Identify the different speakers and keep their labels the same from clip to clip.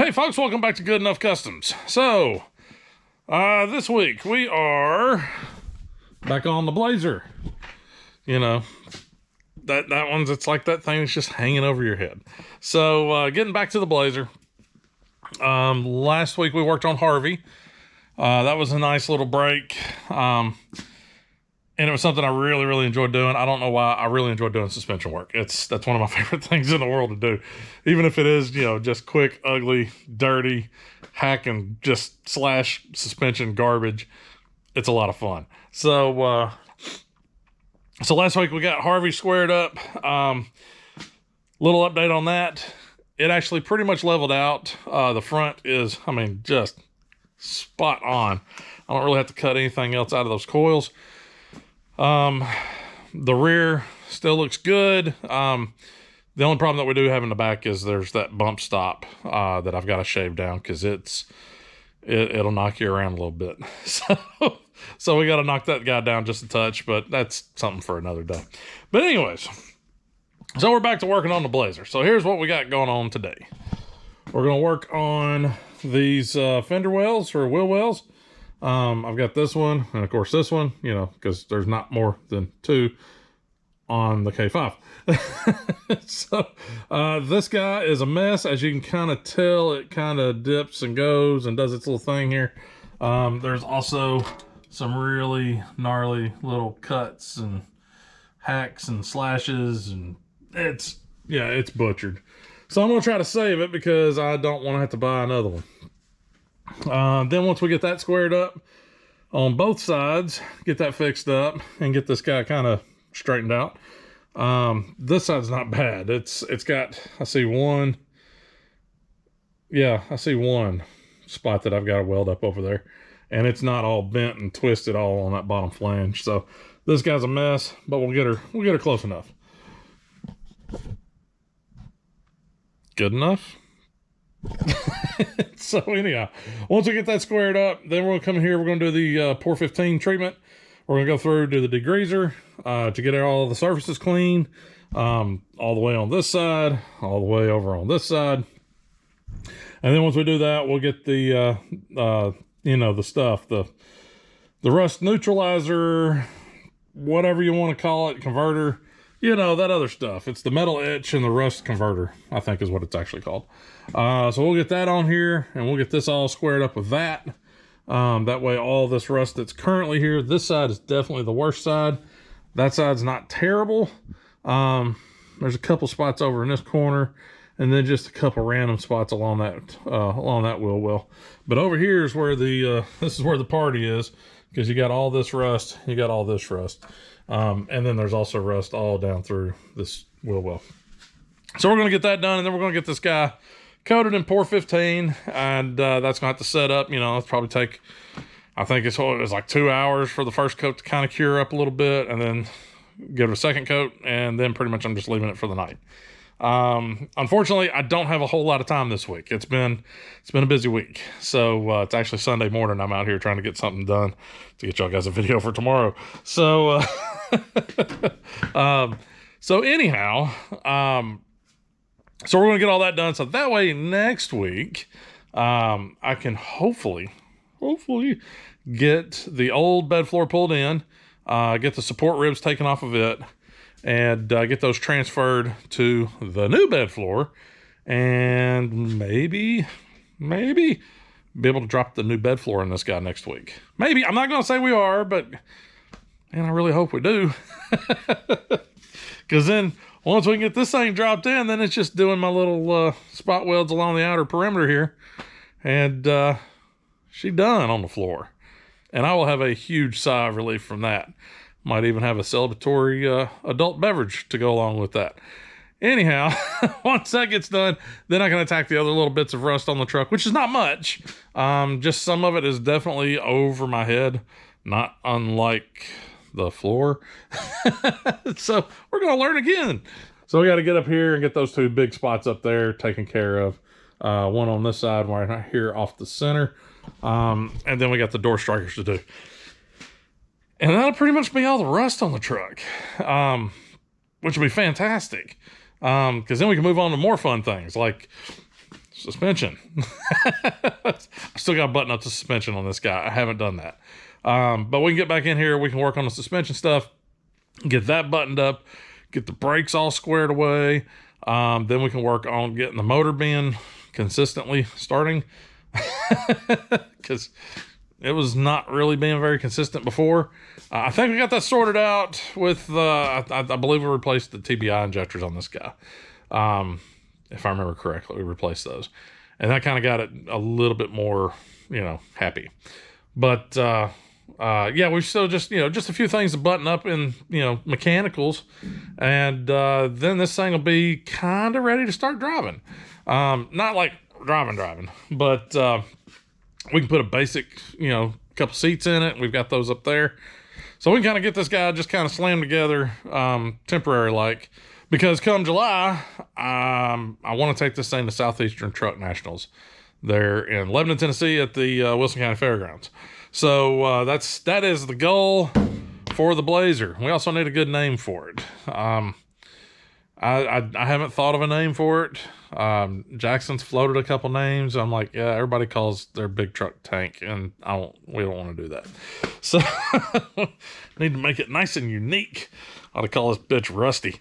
Speaker 1: Hey folks, welcome back to Good Enough Customs. So, this week we are back on the Blazer. You know, that one's, it's like that thing that's just hanging over your head. So, getting back to the Blazer. Last week we worked on Harvey. That was a nice little break. And it was something I really enjoyed doing. I don't know why. I really enjoyed doing suspension work. That's one of my favorite things in the world to do. Even if it is, you know, just quick, ugly, dirty, hack and just slash suspension garbage. It's a lot of fun. So, so last week we got Harvey squared up. Little update on that. It actually pretty much leveled out. The front is, I mean, just spot on. I don't really have to cut anything else out of those coils. The rear still looks good. The only problem that we do have in the back is there's that bump stop, that I've got to shave down because it'll knock you around a little bit. So we got to knock that guy down just a touch, but that's something for another day. But anyways, so we're back to working on the Blazer. So here's what we got going on today. We're going to work on these, fender wells or wheel wells. I've got this one and of course this one, you know, because there's not more than two on the K5. So, this guy is a mess. As you can kind of tell, it kind of dips and goes and does its little thing here. There's also some really gnarly little cuts and hacks and slashes, and it's butchered. So I'm going to try to save it because I don't want to have to buy another one. Then once we get that squared up on both sides, get that fixed up and get this guy kind of straightened out. This side's not bad. It's got, I see one spot that I've got to weld up over there, and it's not all bent and twisted all on that bottom flange. So this guy's a mess, but we'll get her close enough. Good enough. So anyhow, once we get that squared up, then we're going to come here. We're going to do the pour 15 treatment. We're going to go through, do the degreaser to get all the surfaces clean, all the way on this side, all the way over on this side. And then once we do that, we'll get the the stuff, the rust neutralizer, whatever you want to call it, converter, you know, that other stuff. It's the metal etch and the rust converter, I think is what it's actually called. So we'll get that on here, and we'll get this all squared up with that. That way all this rust that's currently here, this side is definitely the worst side. That side's not terrible. There's a couple spots over in this corner, and then just a couple random spots along that wheel well. But over here is where the this is where the party is, because you got all this rust, you got all this rust. And then there's also rust all down through this wheel well. So we're going to get that done, and then we're going to get this guy coated in pour 15, and that's going to have to set up. You know, it's probably take, I think it was like 2 hours for the first coat to kind of cure up a little bit, and then give it a second coat, and then pretty much I'm just leaving it for the night. Unfortunately, I don't have a whole lot of time this week. It's been a busy week. So, it's actually Sunday morning. I'm out here trying to get something done to get y'all guys a video for tomorrow. So, so anyhow, so we're going to get all that done. So that way next week, I can hopefully get the old bed floor pulled in, get the support ribs taken off of it, and get those transferred to the new bed floor, and maybe be able to drop the new bed floor in this guy next week. Maybe. I'm not going to say we are, but man, I really hope we do. Because then once we can get this thing dropped in, then it's just doing my little spot welds along the outer perimeter here, and she done on the floor. And I will have a huge sigh of relief from that. Might even have a celebratory adult beverage to go along with that. Anyhow, once that gets done, then I can attack the other little bits of rust on the truck, which is not much. Just some of it is definitely over my head, not unlike the floor. So we're going to learn again. So we got to get up here and get those two big spots up there taken care of. One on this side, right here off the center. And then we got the door strikers to do. And that'll pretty much be all the rust on the truck, which will be fantastic. Because then we can move on to more fun things like suspension. I still got to button up the suspension on this guy. I haven't done that. But we can get back in here. We can work on the suspension stuff, get that buttoned up, get the brakes all squared away. Then we can work on getting the motor being consistently starting, because it was not really being very consistent before. I think we got that sorted out with, I believe we replaced the TBI injectors on this guy. If I remember correctly, we replaced those. And that kind of got it a little bit more, happy. But, yeah, we still just, just a few things to button up in, mechanicals. And then this thing will be kind of ready to start driving. Not like driving, but we can put a basic, couple seats in it. We've got those up there. So we can kind of get this guy just kind of slammed together, temporary like, because come July, I want to take this thing to Southeastern Truck Nationals. They're in Lebanon, Tennessee at the Wilson County Fairgrounds. So that is the goal for the Blazer. We also need a good name for it. I haven't thought of a name for it. Jackson's floated a couple names. I'm like, yeah, everybody calls their big truck tank, and we don't want to do that. So need to make it nice and unique. I ought to call this bitch Rusty.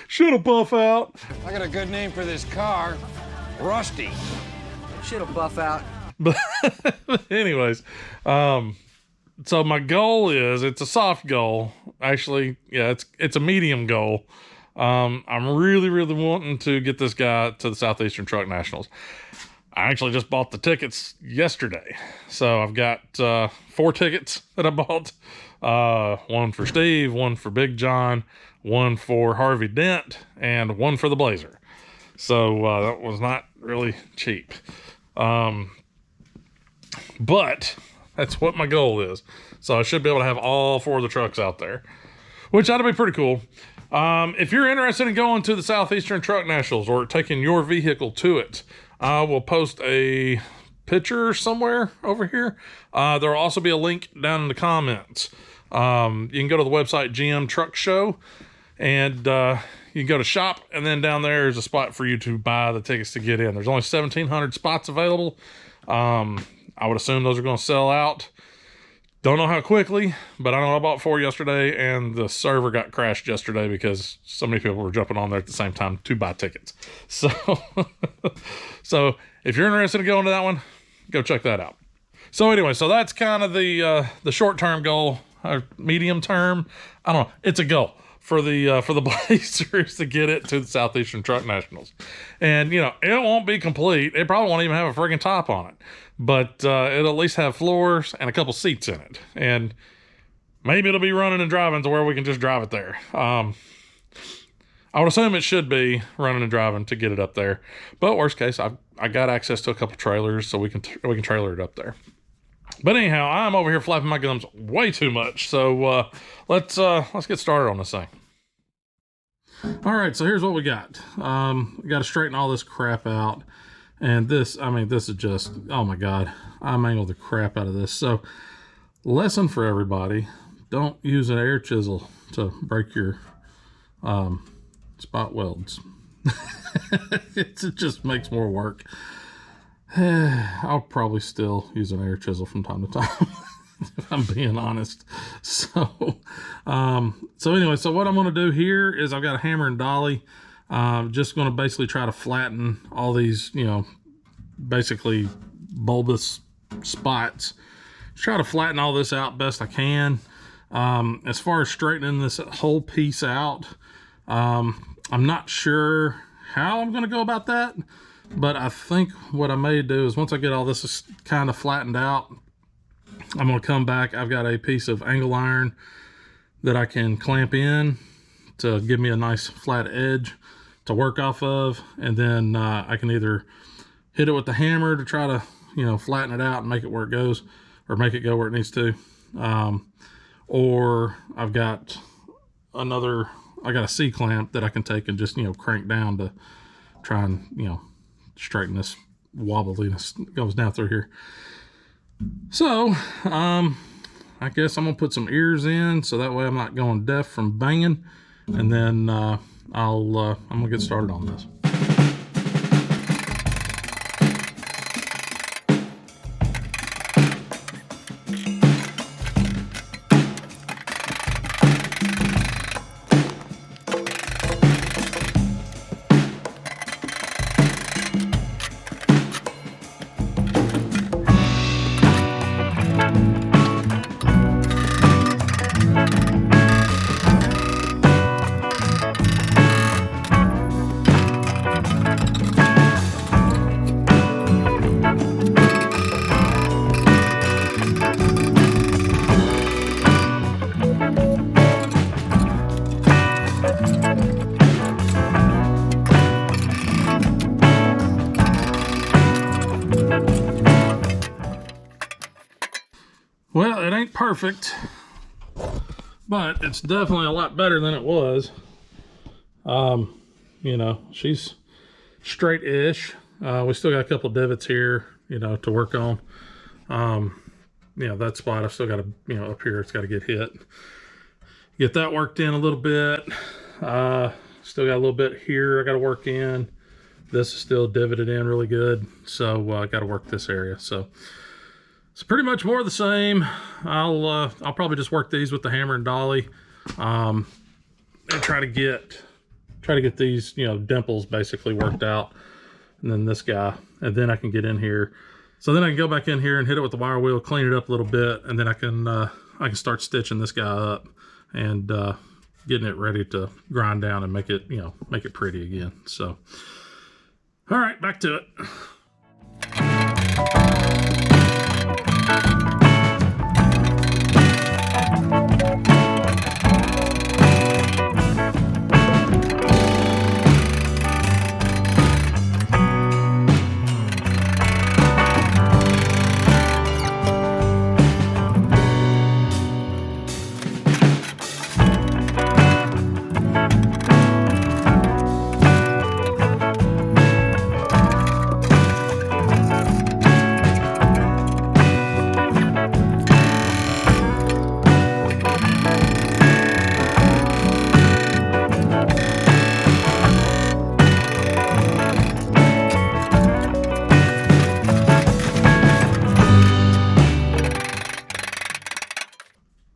Speaker 1: Should have buff out.
Speaker 2: I got a good name for this car, Rusty.
Speaker 3: Shit'll buff out.
Speaker 1: But anyways, so my goal is, it's a soft goal. Actually, yeah, it's a medium goal. I'm really, really wanting to get this guy to the Southeastern Truck Nationals. I actually just bought the tickets yesterday. So I've got 4 tickets that I bought. One for Steve, one for Big John, one for Harvey Dent, and one for the Blazer. So that was not really cheap. But that's what my goal is. So I should be able to have all 4 of the trucks out there, which ought to be pretty cool. If you're interested in going to the Southeastern Truck Nationals or taking your vehicle to it, I will post a picture somewhere over here. There will also be a link down in the comments. You can go to the website GM Truck Show, and you can go to shop, and then down there is a spot for you to buy the tickets to get in. There's only 1,700 spots available. I would assume those are going to sell out. Don't know how quickly, but I know I bought 4 yesterday, and the server got crashed yesterday because so many people were jumping on there at the same time to buy tickets. So, so if you're interested in going to that one, go check that out. So anyway, so that's kind of the short-term goal, or medium-term. I don't know. It's a goal for the Blazers to get it to the Southeastern Truck Nationals. And, it won't be complete. It probably won't even have a friggin' top on it. But it'll at least have floors and a couple seats in it. And maybe it'll be running and driving to where we can just drive it there. I would assume it should be running and driving to get it up there. But worst case, I got access to a couple trailers, so we can trailer it up there. But anyhow, I'm over here flapping my gums way too much. So let's get started on this thing. All right, so here's what we got. We got to straighten all this crap out. And this is just, oh my God, I mangled the crap out of this. So, lesson for everybody, don't use an air chisel to break your spot welds. It just makes more work. I'll probably still use an air chisel from time to time, if I'm being honest. So anyway, so what I'm going to do here is I've got a hammer and dolly. Just going to basically try to flatten all these, basically bulbous spots. Just try to flatten all this out best I can. As far as straightening this whole piece out, I'm not sure how I'm going to go about that, but I think what I may do is once I get all this kind of flattened out, I'm going to come back. I've got a piece of angle iron that I can clamp in to give me a nice flat edge to work off of, and then I can either hit it with the hammer to try to flatten it out and make it where it goes, or make it go where it needs to, or I've got a C-clamp that I can take and just crank down to try and straighten this wobbliness that goes down through here. So I guess I'm gonna put some ears in so that way I'm not going deaf from banging, and then I'm gonna get started on this. Well, it ain't perfect, but it's definitely a lot better than it was. You know, she's straight-ish. We still got a couple divots here, you know, to work on. You know, that spot I've still got to, you know, up here, it's got to get hit. Get that worked in a little bit. Still got a little bit here I got to work in. This is still divoted in really good, so I got to work this area. So it's pretty much more of the same. I'll probably just work these with the hammer and dolly, and try to get these, you know, dimples basically worked out, and then this guy, and then I can get in here. So then I can go back in here and hit it with the wire wheel, clean it up a little bit, and then I can start stitching this guy up and getting it ready to grind down and make it, you know, make it pretty again. So, all right, back to it.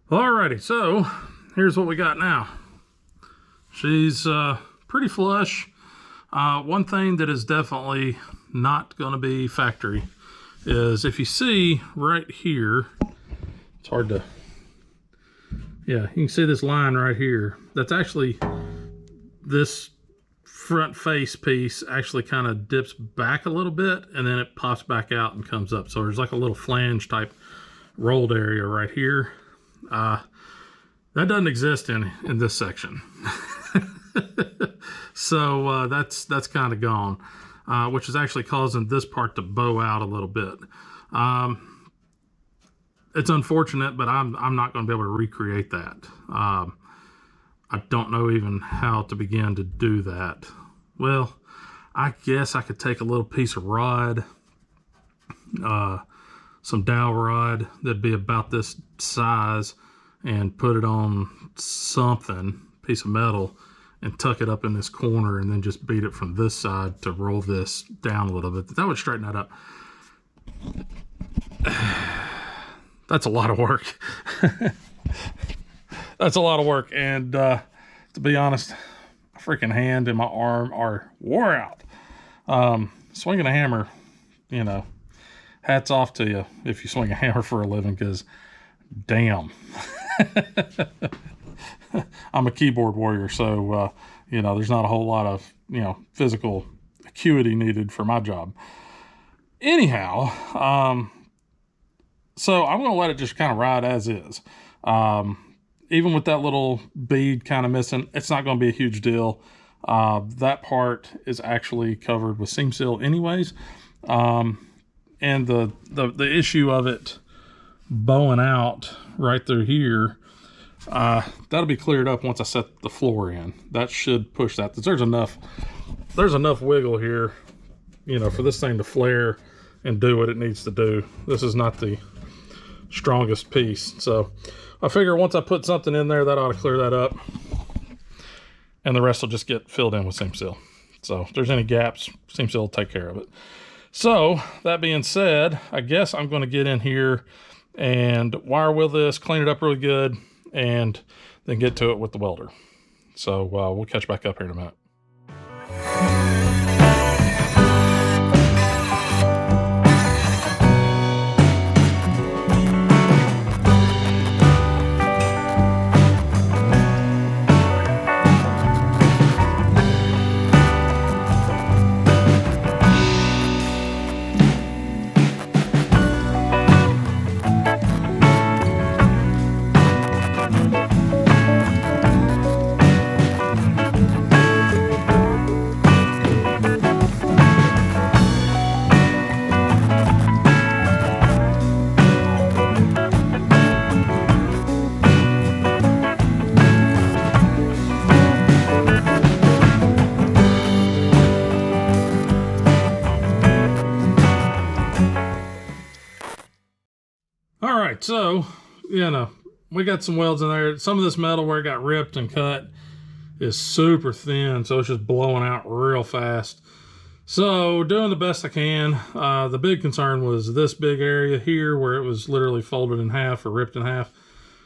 Speaker 1: Alrighty, so here's what we got now. She's pretty flush. One thing that is definitely not going to be factory is, if you see right here, it's hard to, yeah, you can see this line right here. That's actually, this front face piece actually kind of dips back a little bit, and then it pops back out and comes up. So there's like a little flange type rolled area right here. That doesn't exist in this section. So that's kind of gone, which is actually causing this part to bow out a little bit. It's unfortunate, but I'm not going to be able to recreate that. I don't know even how to begin to do that. Well, I guess I could take a little piece of rod, some dowel rod that'd be about this size, and put it on something, piece of metal, and tuck it up in this corner, and then just beat it from this side to roll this down a little bit. That would straighten that up. That's a lot of work. That's a lot of work, and to be honest, my freaking hand and my arm are wore out. Swinging a hammer, you know, hats off to you if you swing a hammer for a living, because damn. I'm a keyboard warrior, so you know, there's not a whole lot of, you know, physical acuity needed for my job. Anyhow, so I'm going to let it just kind of ride as is. Even with that little bead kind of missing, it's not going to be a huge deal. That part is actually covered with seam seal anyways. And the issue of it bowing out right through here, that'll be cleared up once I set the floor in. That should push that. There's enough wiggle here, you know, for this thing to flare and do what it needs to do. This is not the strongest piece, so I figure once I put something in there, that ought to clear that up. and the rest will just get filled in with seam seal. So if there's any gaps, seam seal will take care of it. So that being said, I guess I'm going to get in here and wire wheel this, clean it up really good, and then get to it with the welder. So we'll catch back up here in a minute. All right, so, we got some welds in there. Some of this metal where it got ripped and cut is super thin, so it's just blowing out real fast. So, doing the best I can. The big concern was this big area here where it was literally folded in half or ripped in half.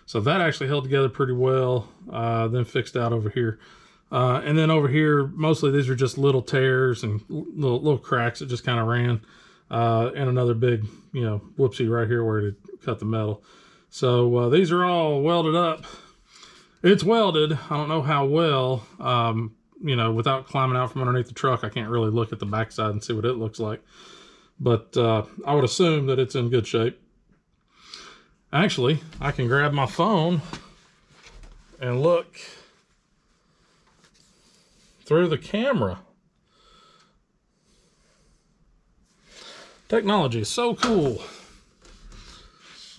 Speaker 1: So that actually held together pretty well, then fixed out over here. And then over here, mostly these are just little tears and little cracks that just kind of ran. And another big, whoopsie right here where it cut the metal. So these are all welded up. It's welded. I don't know how well, without climbing out from underneath the truck, I can't really look at the backside and see what it looks like. But I would assume that it's in good shape. Actually, I can grab my phone and look through the camera. Technology is so cool.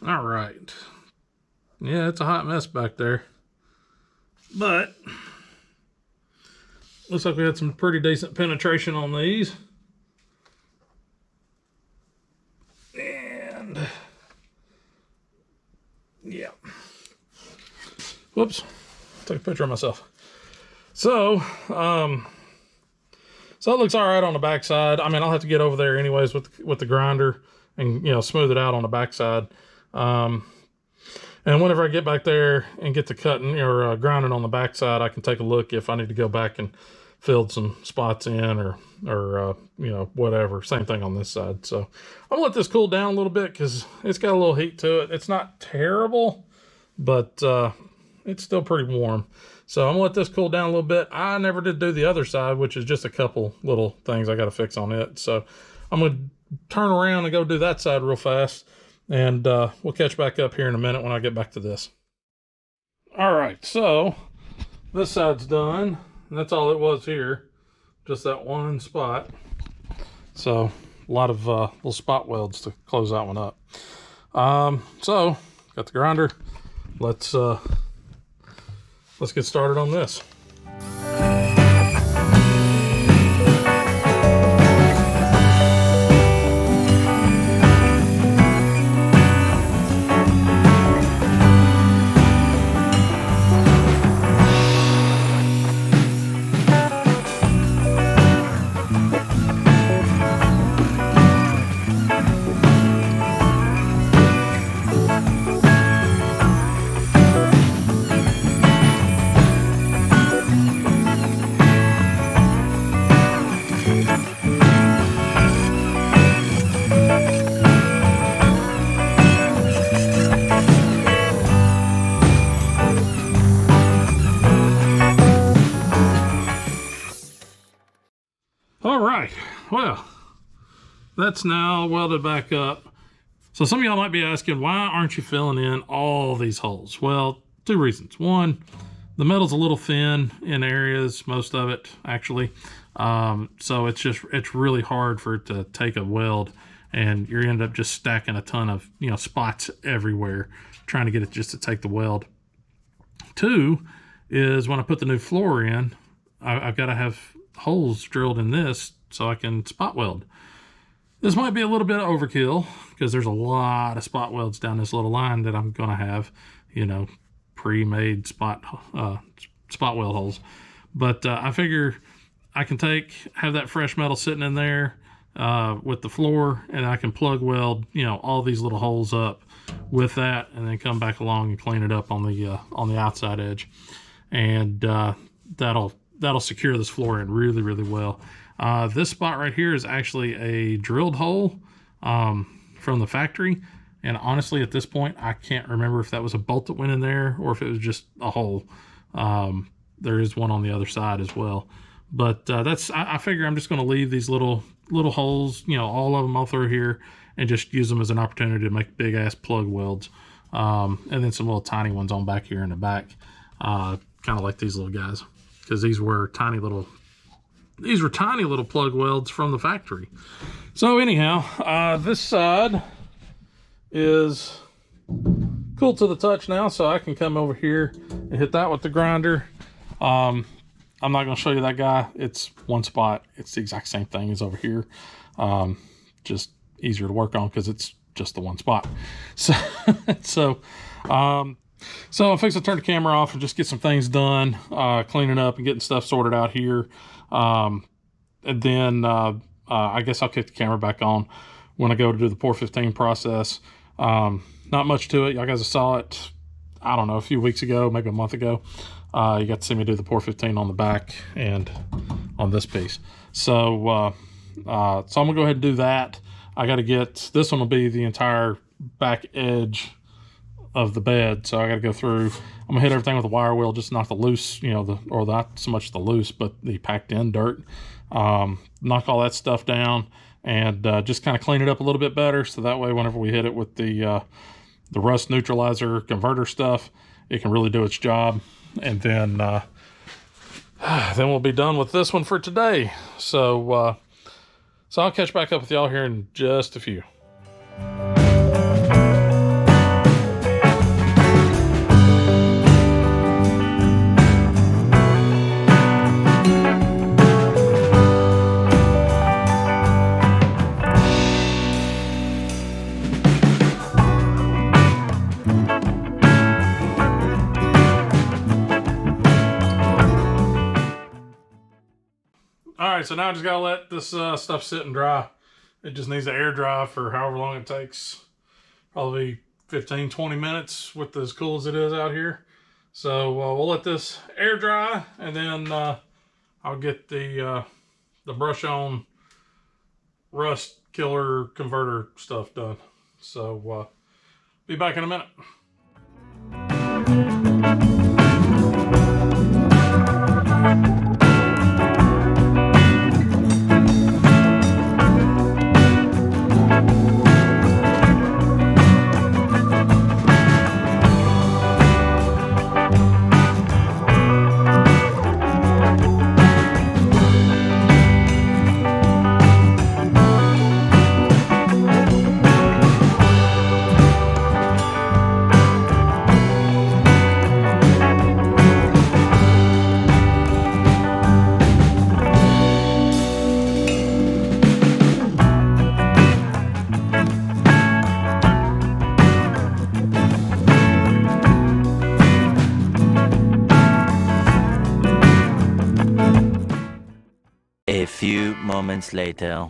Speaker 1: All right. Yeah, it's a hot mess back there. But looks like we had some pretty decent penetration on these. And yeah. Whoops. Take a picture of myself. So, so it looks all right on the backside. I mean, I'll have to get over there anyways with the grinder and, smooth it out on the backside. And whenever I get back there and get the cutting or grinding on the backside, I can take a look if I need to go back and fill some spots in or whatever. Same thing on this side. So I'm gonna let this cool down a little bit because it's got a little heat to it. It's not terrible, but it's still pretty warm. So I'm gonna let this cool down a little bit. I never did do the other side, which is just a couple little things I got to fix on it. So I'm gonna turn around and go do that side real fast. And we'll catch back up here in a minute when I get back to this. All right, so this side's done. And that's all it was here. Just that one spot. So a lot of little spot welds to close that one up. So got the grinder. Let's get started on this. All right, well, that's now welded back up. So some of y'all might be asking, why aren't you filling in all these holes? Well, two reasons. One, the metal's a little thin in areas, most of it actually. So it's really hard for it to take a weld, and you end up just stacking a ton of spots everywhere, trying to get it just to take the weld. Two is when I put the new floor in, I've got to have holes drilled in this so I can spot weld. This might be a little bit of overkill because there's a lot of spot welds down this little line that I'm gonna have, pre-made spot weld holes. But I figure I can have that fresh metal sitting in there with the floor, and I can plug weld, you know, all these little holes up with that, and then come back along and clean it up on the outside edge, and that'll secure this floor in really, really well. This spot right here is actually a drilled hole from the factory, and honestly at this point I can't remember if that was a bolt that went in there or if it was just a hole. There is one on the other side as well, but I figure I'm just going to leave these little holes, you know, all of them all through here, and just use them as an opportunity to make big ass plug welds, and then some little tiny ones on back here in the back, kind of like these little guys, because these were tiny little plug welds from the factory. So anyhow, this side is cool to the touch now, so I can come over here and hit that with the grinder. I'm not going to show you that guy. It's one spot. It's the exact same thing as over here. Just easier to work on because it's just the one spot. So I'm fixing to turn the camera off and just get some things done, cleaning up and getting stuff sorted out here. And then I guess I'll kick the camera back on when I go to do the pour 15 process. Not much to it. Y'all guys saw it, I don't know, a few weeks ago, maybe a month ago. You got to see me do the pour 15 on the back and on this piece. So I'm gonna go ahead and do that. I got to get, this one will be the entire back edge of the bed, so I got to go through. I'm gonna hit everything with a wire wheel, just knock the loose, you know, or not so much the loose, but the packed in dirt. Knock all that stuff down and just kind of clean it up a little bit better, so that way whenever we hit it with the rust neutralizer converter stuff, it can really do its job. And then we'll be done with this one for today. So I'll catch back up with y'all here in just a few. Alright, so now I just gotta let this stuff sit and dry. It just needs to air dry for however long it takes. Probably 15-20 minutes with as cool as it is out here. So we'll let this air dry, and then I'll get the brush on rust killer converter stuff done. So be back in a minute.
Speaker 4: A few moments later.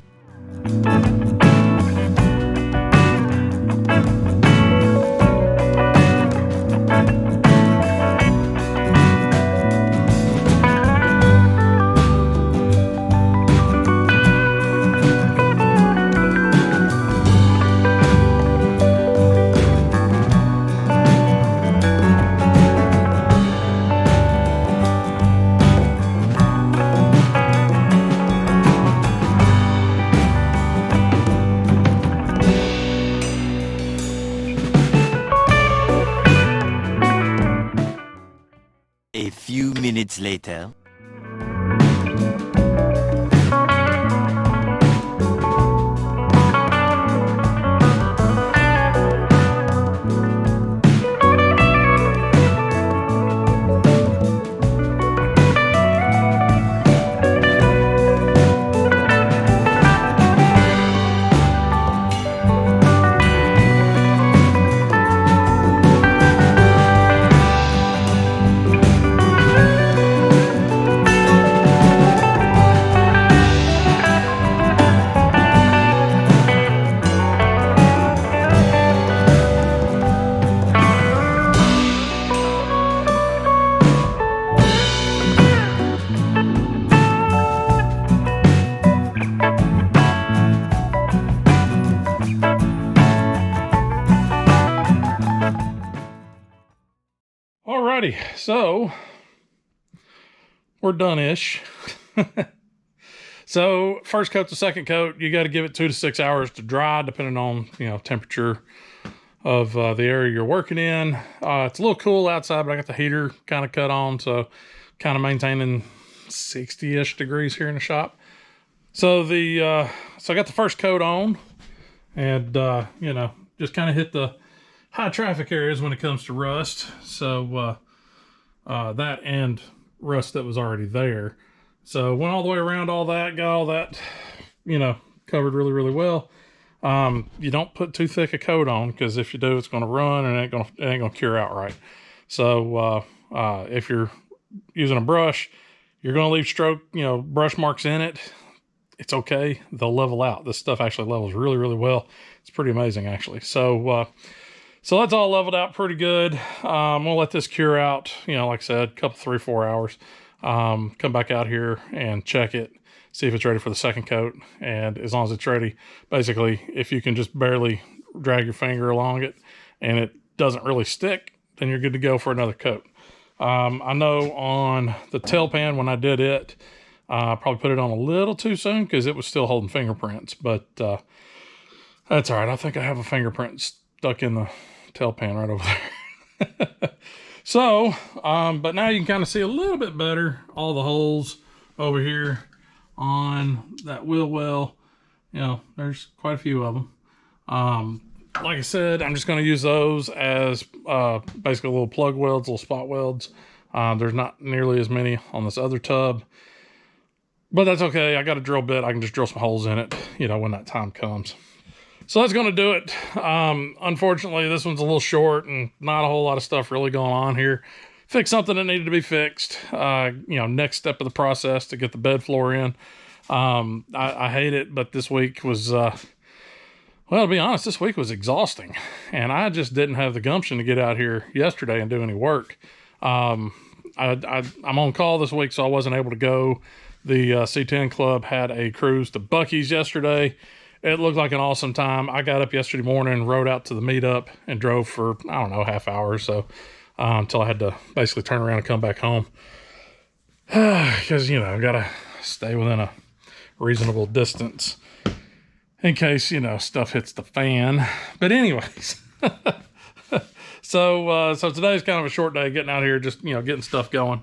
Speaker 4: A few minutes later.
Speaker 1: Alrighty, so we're done-ish. So first coat to second coat, you got to give it 2 to 6 hours to dry, depending on, you know, temperature of the area you're working in. It's a little cool outside, but I got the heater kind of cut on, so kind of maintaining 60-ish degrees here in the shop. So so I got the first coat on, and you know, just kind of hit the high traffic areas when it comes to rust. So that and rust that was already there. So went all the way around all that, got all that, you know, covered really, really well. You don't put too thick a coat on, because if you do, it's going to run and it ain't gonna cure out right. So if you're using a brush, you're going to leave stroke, you know, brush marks in it. It's okay. They'll level out. This stuff actually levels really, really well. It's pretty amazing, actually. So that's all leveled out pretty good. I'm gonna let this cure out, you know, like I said, a couple, 3-4 hours. Come back out here and check it, see if it's ready for the second coat. And as long as it's ready, basically, if you can just barely drag your finger along it and it doesn't really stick, then you're good to go for another coat. I know on the tail pan, when I did it, I probably put it on a little too soon because it was still holding fingerprints, but that's all right. I think I have a fingerprint stuck in the tail pan right over there. So, but now you can kind of see a little bit better all the holes over here on that wheel well. You know, there's quite a few of them. Like I said, I'm just going to use those as basically little plug welds, little spot welds. There's not nearly as many on this other tub, but that's okay. I got a drill bit. I can just drill some holes in it, you know, when that time comes. So that's going to do it. Unfortunately, this one's a little short and not a whole lot of stuff really going on here. Fix something that needed to be fixed. You know, next step of the process to get the bed floor in. I hate it, but this week was, well, to be honest, this week was exhausting. And I just didn't have the gumption to get out here yesterday and do any work. I'm on call this week, so I wasn't able to go. The C10 Club had a cruise to Buc-ee's yesterday. It looked like an awesome time. I got up yesterday morning, rode out to the meetup, and drove for, I don't know, half hour or so, until I had to basically turn around and come back home. Because, you know, got to stay within a reasonable distance in case, you know, stuff hits the fan. But anyways, so today's kind of a short day, getting out here, just, you know, getting stuff going.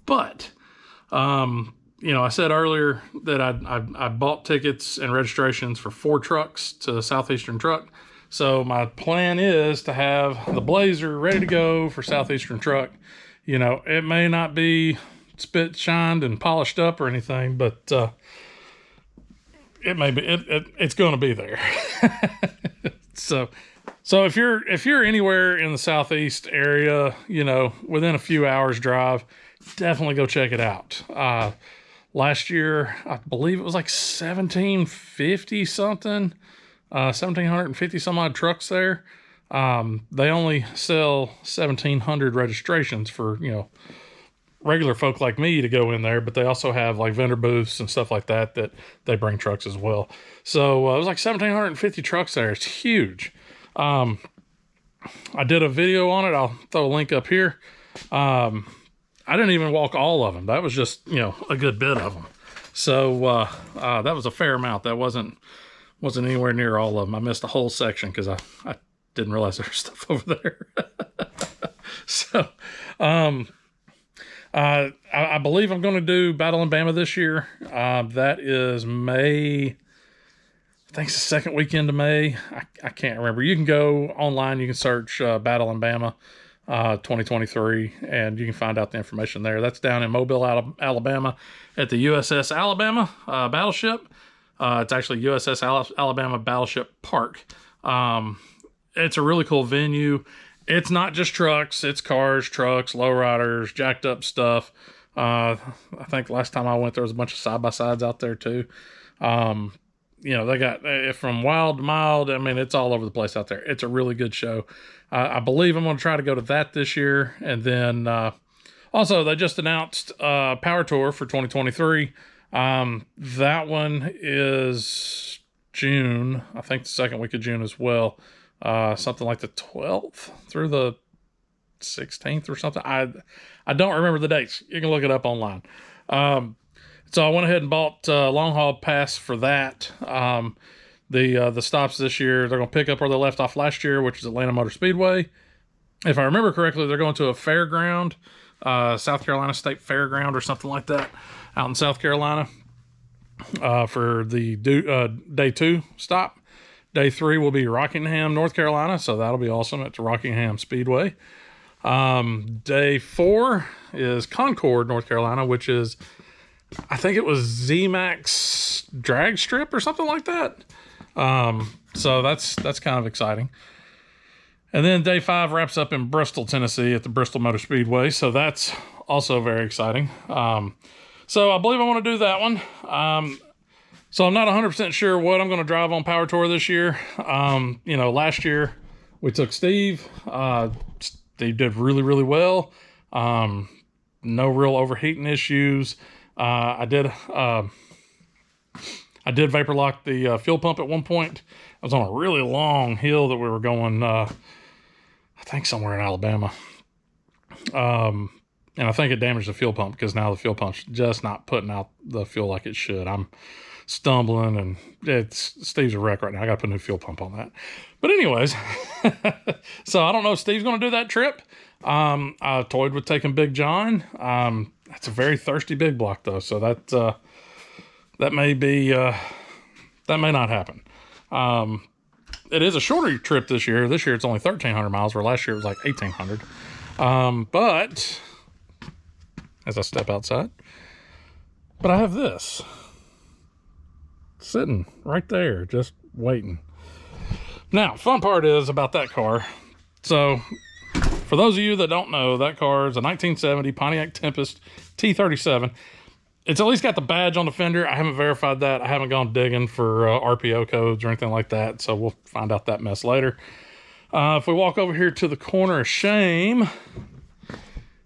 Speaker 1: But, you know, I said earlier that I bought tickets and registrations for 4 trucks to Southeastern Truck. So my plan is to have the Blazer ready to go for Southeastern Truck. You know, it may not be spit shined and polished up or anything, but it may be. It's going to be there. So if you're anywhere in the Southeast area, you know, within a few hours drive, definitely go check it out. Last year, I believe it was like 1750 something, 1750 some odd trucks there. They only sell 1,700 registrations for, you know, regular folk like me to go in there, but they also have like vendor booths and stuff like that they bring trucks as well. So it was like 1,750 trucks there. It's huge. I did a video on it. I'll throw a link up here. I didn't even walk all of them. That was just, you know, a good bit of them. So that was a fair amount. That wasn't anywhere near all of them. I missed a whole section because I didn't realize there was stuff over there. So I believe I'm going to do Battle in Bama this year. That is May. I think it's the second weekend of May. I can't remember. You can go online. You can search Battle in Bama 2023, and you can find out the information there. That's down in Mobile, Alabama, at the USS Alabama battleship. It's actually USS Alabama Battleship Park. It's a really cool venue. It's not just trucks. It's cars, trucks, lowriders, jacked up stuff. I think last time I went, there was a bunch of side-by-sides out there too. You know, they got from wild to mild. I mean, it's all over the place out there. It's a really good show. I believe I'm going to try to go to that this year. And then also, they just announced Power Tour for 2023. That one is June. I think the second week of June as well. Something like the 12th through the 16th or something. I don't remember the dates. You can look it up online. So I went ahead and bought long haul pass for that. The stops this year, they're going to pick up where they left off last year, which is Atlanta Motor Speedway. If I remember correctly, they're going to a fairground, South Carolina State Fairground or something like that, out in South Carolina for the day 2 stop. Day 3 will be Rockingham, North Carolina, so that'll be awesome at the Rockingham Speedway. Day 4 is Concord, North Carolina, which is, I think it was Z-Max drag strip or something like that. So that's kind of exciting. And then day 5 wraps up in Bristol, Tennessee at the Bristol Motor Speedway. So that's also very exciting. So I believe I want to do that one. So I'm not 100% sure what I'm going to drive on Power Tour this year. You know, last year we took Steve. Steve did really, really well. No real overheating issues. I did vapor lock the fuel pump at one point. I was on a really long hill that we were going, I think somewhere in Alabama. And I think it damaged the fuel pump because now the fuel pump's just not putting out the fuel like it should. I'm stumbling and Steve's a wreck right now. I got to put a new fuel pump on that. But anyways, so I don't know if Steve's going to do that trip. I toyed with taking Big John. That's a very thirsty big block though. So that may be, that may not happen. It is a shorter trip this year. This year it's only 1,300 miles, where last year it was like 1,800. But as I step outside, but I have this sitting right there, just waiting. Now, fun part is about that car. So for those of you that don't know, that car is a 1970 Pontiac Tempest T37. It's at least got the badge on the fender. I haven't verified that. I haven't gone digging for RPO codes or anything like that. So we'll find out that mess later. If we walk over here to the corner of shame,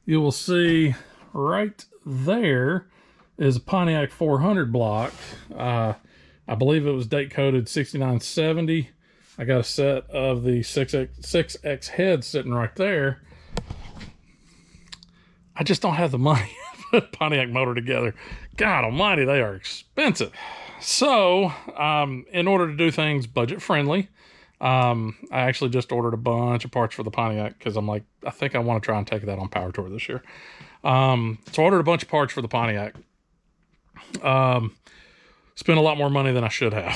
Speaker 1: you will see right there is a Pontiac 400 block. I believe it was date coded 6970. I got a set of the 6X heads sitting right there. I just don't have the money to put Pontiac motor together. God almighty, they are expensive. So, in order to do things budget friendly, I actually just ordered a bunch of parts for the Pontiac because I'm like, I think I want to try and take that on Power Tour this year. So I ordered a bunch of parts for the Pontiac. Spent a lot more money than I should have.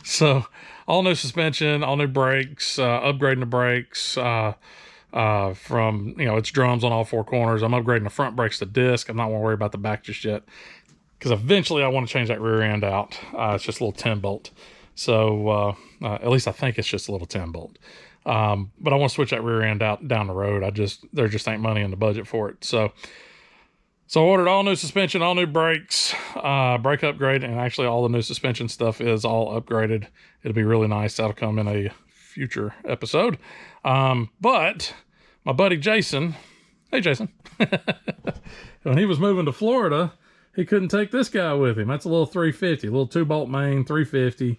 Speaker 1: So all new suspension, all new brakes, upgrading the brakes, from, you know, it's drums on all 4 corners. I'm upgrading the front brakes to disc. I'm not going to worry about the back just yet, because eventually I want to change that rear end out. It's just a little 10 bolt. So, at least I think it's just a little 10 bolt. But I want to switch that rear end out down the road. There just ain't money in the budget for it. So I ordered all new suspension, all new brakes, brake upgrade, and actually all the new suspension stuff is all upgraded. It'll be really nice. That'll come in a future episode. But my buddy Jason, hey Jason, when he was moving to Florida, he couldn't take this guy with him. That's a little 350, a little 2-bolt main 350.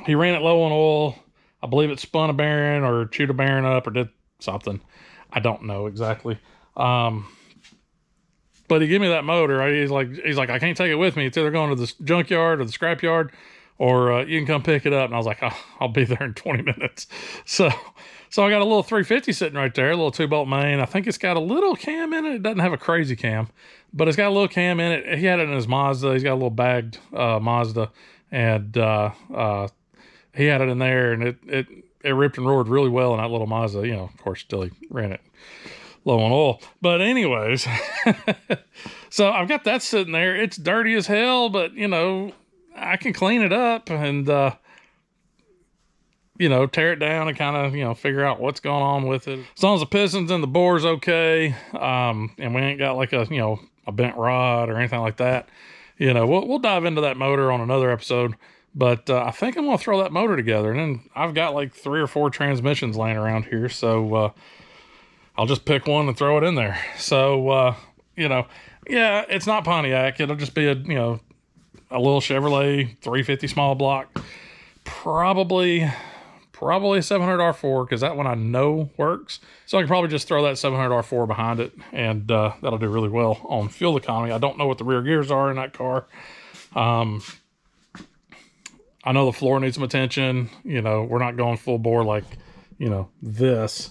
Speaker 1: He ran it low on oil. I believe it spun a bearing or chewed a bearing up or did something. I don't know exactly. But he gave me that motor. He's like, I can't take it with me. It's either going to the junkyard or the scrap yard, or you can come pick it up. And I was like, oh, I'll be there in 20 minutes. So I got a little 350 sitting right there, a little 2-bolt main. I think it's got a little cam in it. It doesn't have a crazy cam, but it's got a little cam in it. He had it in his Mazda. He's got a little bagged Mazda, and he had it in there, and it ripped and roared really well in that little Mazda. You know, of course, till he ran it low on oil. But anyways, so I've got that sitting there. It's dirty as hell, but you know, I can clean it up and you know, tear it down and kind of, you know, figure out what's going on with it. As long as the pistons and the bore's okay, and we ain't got like a, you know, a bent rod or anything like that, you know, we'll dive into that motor on another episode. But I think I'm gonna throw that motor together, and then I've got like 3 or 4 transmissions laying around here, so I'll just pick one and throw it in there. So, you know, yeah, it's not Pontiac. It'll just be a, you know, a little Chevrolet 350 small block. Probably probably a 700 R4 because that one I know works. So I can probably just throw that 700 R4 behind it, and that'll do really well on fuel economy. I don't know what the rear gears are in that car. I know the floor needs some attention. You know, we're not going full bore like, you know, this.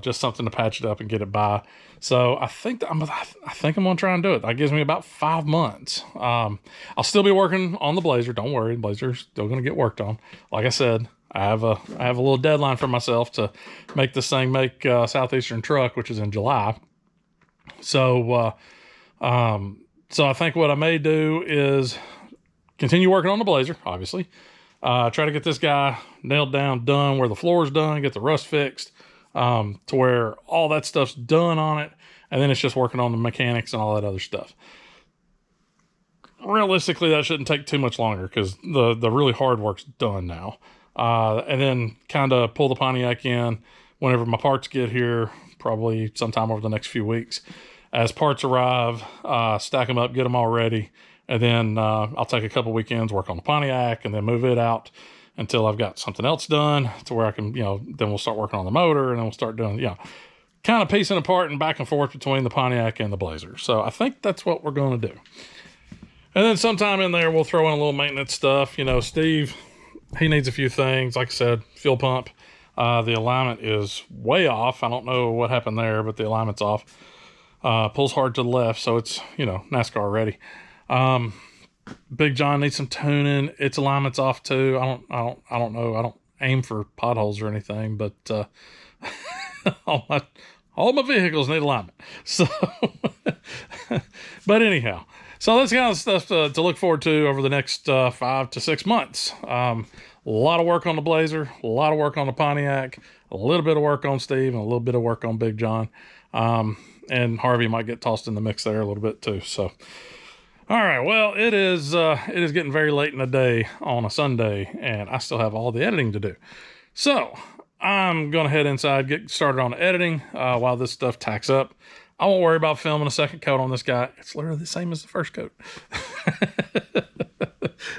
Speaker 1: Just something to patch it up and get it by. So I think I'm gonna try and do it. That gives me about 5 months. I'll still be working on the Blazer. Don't worry, the Blazer's still gonna get worked on. Like I said, I have a little deadline for myself to make this thing make Southeastern Truck, which is in July. So so I think what I may do is continue working on the Blazer, obviously. Try to get this guy nailed down, done, where the floor's done, get the rust fixed, to where all that stuff's done on it, and then it's just working on the mechanics and all that other stuff. Realistically, that shouldn't take too much longer because the really hard work's done now. And then kind of pull the Pontiac in whenever my parts get here, probably sometime over the next few weeks. As parts arrive, stack them up, get them all ready, and then I'll take a couple weekends, work on the Pontiac, and then move it out until I've got something else done to where I can, you know, then we'll start working on the motor, and then we'll start doing, you know, kind of piecing apart and back and forth between the Pontiac and the Blazer. So I think that's what we're going to do. And then sometime in there, we'll throw in a little maintenance stuff. You know, Steve, he needs a few things. Like I said, fuel pump. The alignment is way off. I don't know what happened there, but the alignment's off. Pulls hard to the left, so it's, you know, NASCAR ready. Big John needs some tuning. Its alignment's off too. I don't know. I don't aim for potholes or anything, but all my vehicles need alignment. So, but anyhow, so that's kind of stuff to look forward to over the next 5 to 6 months. A lot of work on the Blazer, a lot of work on the Pontiac, a little bit of work on Steve, and a little bit of work on Big John. And Harvey might get tossed in the mix there a little bit too. So, all right, well, it is getting very late in the day on a Sunday, and I still have all the editing to do. So I'm gonna head inside, get started on the editing while this stuff tacks up. I won't worry about filming a second coat on this guy. It's literally the same as the first coat.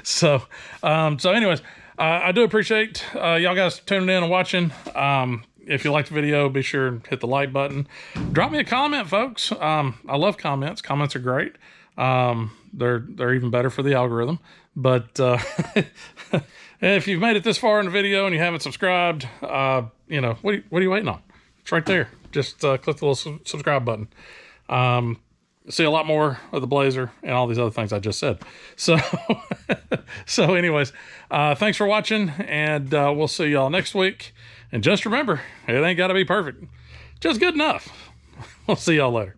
Speaker 1: So anyways, I do appreciate y'all guys tuning in and watching. If you like the video, be sure and hit the like button. Drop me a comment, folks. I love comments. Comments are great. They're even better for the algorithm. But if you've made it this far in the video and you haven't subscribed, you know, what are you waiting on? It's right there. Just click the little subscribe button. See a lot more of the Blazer and all these other things I just said. So, so anyways, thanks for watching, and we'll see y'all next week. And just remember, it ain't got to be perfect. Just good enough. We'll see y'all later.